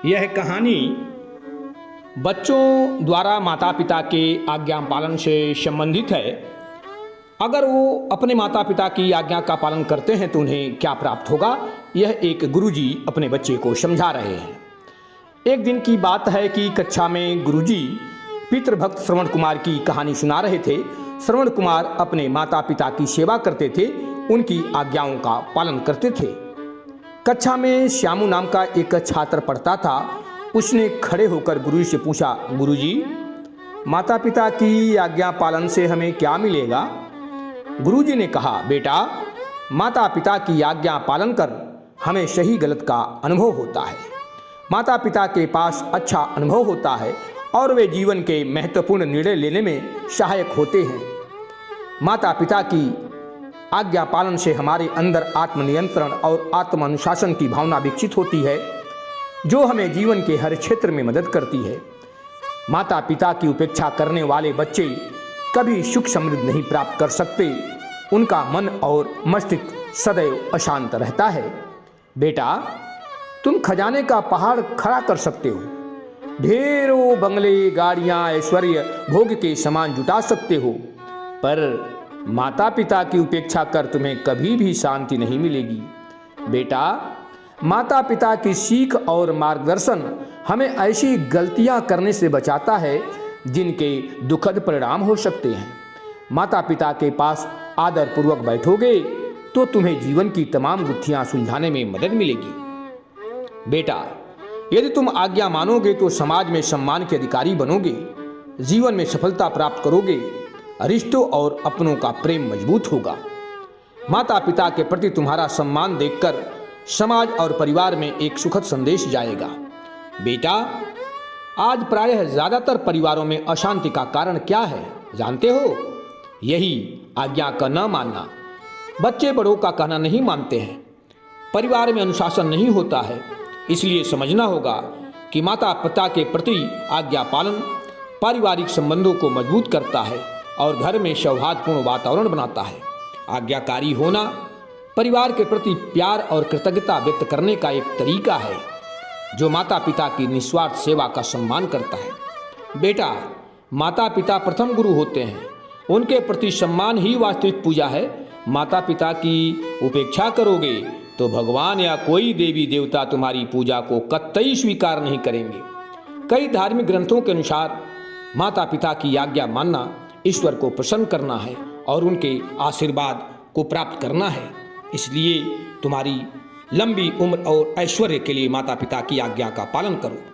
यह कहानी बच्चों द्वारा माता पिता के आज्ञा पालन से संबंधित है। अगर वो अपने माता पिता की आज्ञा का पालन करते हैं तो उन्हें क्या प्राप्त होगा, यह एक गुरुजी अपने बच्चे को समझा रहे हैं। एक दिन की बात है कि कक्षा में गुरुजी पितृभक्त श्रवण कुमार की कहानी सुना रहे थे। श्रवण कुमार अपने माता पिता की सेवा करते थे, उनकी आज्ञाओं का पालन करते थे। कक्षा में श्यामू नाम का एक छात्र पढ़ता था। उसने खड़े होकर गुरुजी से पूछा, गुरुजी, माता पिता की आज्ञा पालन से हमें क्या मिलेगा? गुरुजी ने कहा, बेटा, माता पिता की आज्ञा पालन कर हमें सही गलत का अनुभव होता है। माता पिता के पास अच्छा अनुभव होता है और वे जीवन के महत्वपूर्ण निर्णय लेने में सहायक होते हैं। माता पिता की आज्ञा पालन से हमारे अंदर आत्मनियंत्रण और आत्म अनुशासन की भावना विकसित होती है, जो हमें जीवन के हर क्षेत्र में मदद करती है। माता पिता की उपेक्षा करने वाले बच्चे कभी सुख समृद्धि नहीं प्राप्त कर सकते। उनका मन और मस्तिष्क सदैव अशांत रहता है। बेटा, तुम खजाने का पहाड़ खड़ा कर सकते हो, ढेरों बंगले, गाड़ियां, ऐश्वर्य, भोग के सामान जुटा सकते हो, पर माता पिता की उपेक्षा कर तुम्हें कभी भी शांति नहीं मिलेगी। बेटा, माता पिता की सीख और मार्गदर्शन हमें ऐसी गलतियां करने से बचाता है जिनके दुखद परिणाम हो सकते हैं। माता पिता के पास आदर पूर्वक बैठोगे तो तुम्हें जीवन की तमाम गुत्थियां सुलझाने में मदद मिलेगी। बेटा, यदि तुम आज्ञा मानोगे तो समाज में सम्मान के अधिकारी बनोगे, जीवन में सफलता प्राप्त करोगे, रिश्तों और अपनों का प्रेम मजबूत होगा। माता पिता के प्रति तुम्हारा सम्मान देखकर समाज और परिवार में एक सुखद संदेश जाएगा। बेटा, आज प्रायः ज्यादातर परिवारों में अशांति का कारण क्या है जानते हो? यही आज्ञा का न मानना। बच्चे बड़ों का कहना नहीं मानते हैं, परिवार में अनुशासन नहीं होता है। इसलिए समझना होगा कि माता पिता के प्रति आज्ञा पालन पारिवारिक संबंधों को मजबूत करता है और घर में सौहार्दपूर्ण वातावरण बनाता है। आज्ञाकारी होना परिवार के प्रति प्यार और कृतज्ञता व्यक्त करने का एक तरीका है, जो माता पिता की निस्वार्थ सेवा का सम्मान करता है। बेटा, माता पिता प्रथम गुरु होते हैं, उनके प्रति सम्मान ही वास्तविक पूजा है। माता पिता की उपेक्षा करोगे तो भगवान या कोई देवी देवता तुम्हारी पूजा को कतई स्वीकार नहीं करेंगे। कई धार्मिक ग्रंथों के अनुसार माता पिता की आज्ञा मानना ईश्वर को प्रसन्न करना है और उनके आशीर्वाद को प्राप्त करना है। इसलिए तुम्हारी लंबी उम्र और ऐश्वर्य के लिए माता पिता की आज्ञा का पालन करो।